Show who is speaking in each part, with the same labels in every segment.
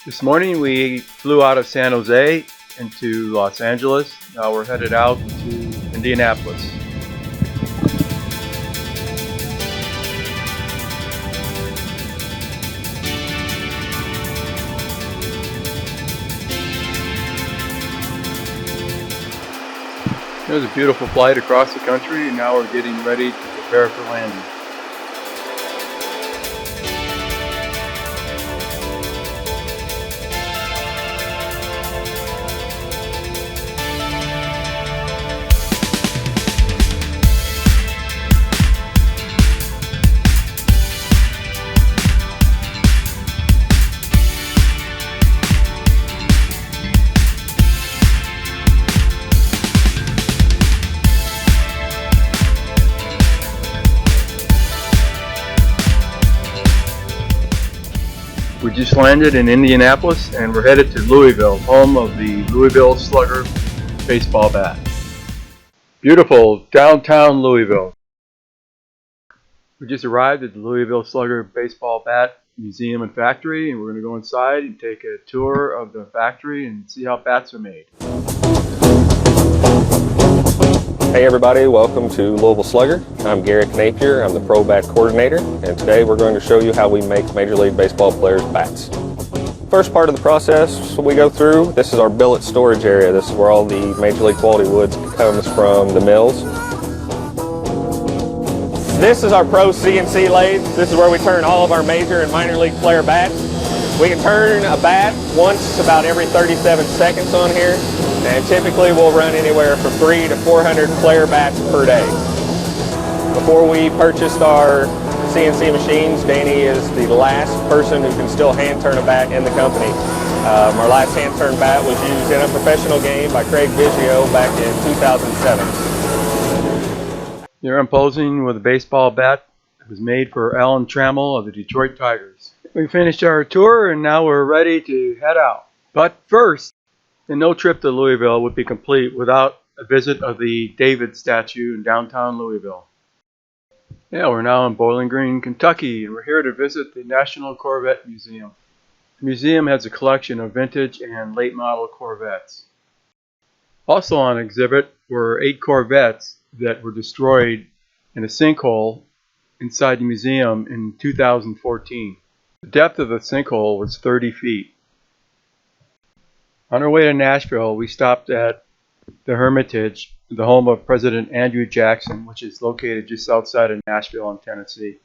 Speaker 1: This morning we flew out of San Jose into Los Angeles. Now we're headed out to Indianapolis. It was a beautiful flight across the country, and now we're getting ready to prepare for landing. We just landed in Indianapolis and we're headed to Louisville, home of the Louisville Slugger baseball bat. Beautiful downtown Louisville. We just arrived at the Louisville Slugger baseball bat museum and factory, and we're going to go inside and take a tour of the factory and see how bats are made.
Speaker 2: Hey everybody, welcome to Louisville Slugger. I'm Garrick Napier, I'm the Pro Bat Coordinator, and today we're going to show you how we make Major League Baseball players' bats. First part of the process we go through, this is our billet storage area. This is where all the Major League quality woods comes from the mills. This is our Pro CNC lathe. This is where we turn all of our major and minor league player bats. We can turn a bat once about every 37 seconds on here. And typically we'll run anywhere from 300 to 400 player bats per day. Before we purchased our CNC machines, Danny is the last person who can still hand turn a bat in the company. Our last hand turn bat was used in a professional game by Craig Biggio back in 2007.
Speaker 1: Here I'm posing with a baseball bat that was made for Alan Trammell of the Detroit Tigers. We finished our tour and now we're ready to head out. But first, and no trip to Louisville would be complete without a visit of the David statue in downtown Louisville. Yeah, we're now in Bowling Green, Kentucky, and we're here to visit the National Corvette Museum. The museum has a collection of vintage and late model Corvettes. Also on exhibit were 8 Corvettes that were destroyed in a sinkhole inside the museum in 2014. The depth of the sinkhole was 30 feet. On our way to Nashville, we stopped at the Hermitage, the home of President Andrew Jackson, which is located just outside of Nashville in Tennessee.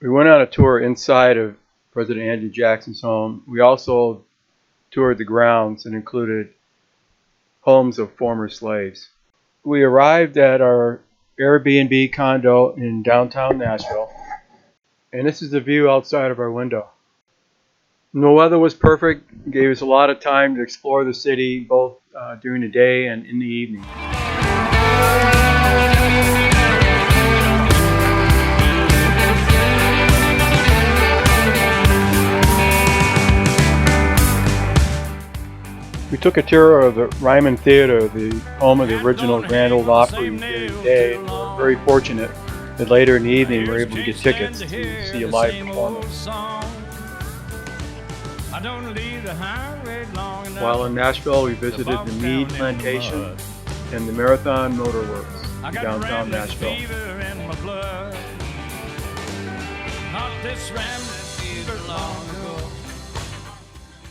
Speaker 1: We went on a tour inside of President Andrew Jackson's home. We also toured the grounds and included homes of former slaves. We arrived at our Airbnb condo in downtown Nashville, and this is the view outside of our window. The weather was perfect, gave us a lot of time to explore the city both during the day and in the evening. We took a tour of the Ryman Theater, the home of the original Grand Ole Opry during the day, and we were very fortunate that later in the evening we were able to get tickets to see a live performance. While in Nashville, we visited the Mead Plantation and the Marathon Motor Works in downtown Nashville.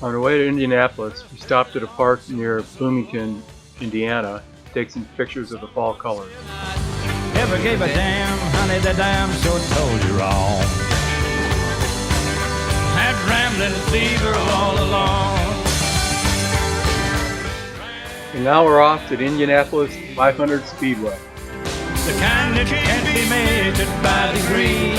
Speaker 1: On our way to Indianapolis, we stopped at a park near Bloomington, Indiana, to take some pictures of the fall colors.
Speaker 3: Never gave a damn, honey, the damn sure told you wrong. Had rambling fever all along.
Speaker 1: And now we're off to the Indianapolis 500 Speedway.
Speaker 3: The kind that can't be measured by degrees.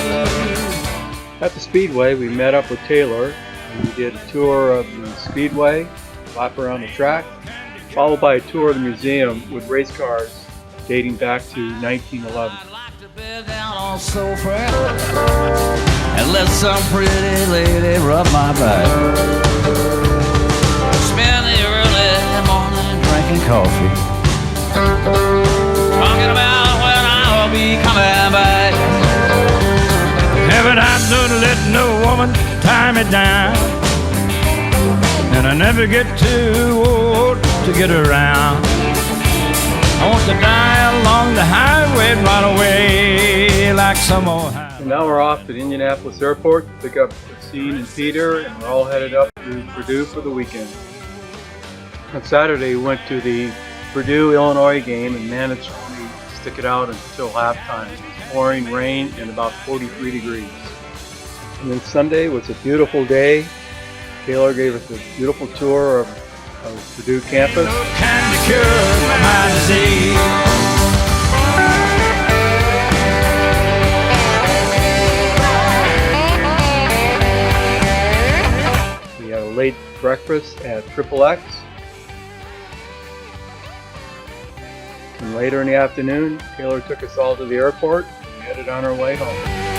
Speaker 1: At the Speedway, we met up with Taylor, and we did a tour of the Speedway, a lap around the track, followed by a tour of the museum with race cars dating back to 1911.
Speaker 3: And let some pretty lady rub my back. Spend the early morning drinking coffee, talking about when I'll be coming back. Haven't I done let no woman tie me down? I never get too old to get around. I want to die along the highway and run away like some old highway.
Speaker 1: And now we're off to the Indianapolis airport to pick up Christine and Peter, and we're all headed up to Purdue for the weekend. On Saturday, we went to the Purdue-Illinois game and managed to only stick it out until halftime. It was pouring rain and about 43 degrees. And then Sunday was a beautiful day. Taylor gave us a beautiful tour of Purdue campus. We had a late breakfast at XXX. And later in the afternoon, Taylor took us all to the airport and we headed on our way home.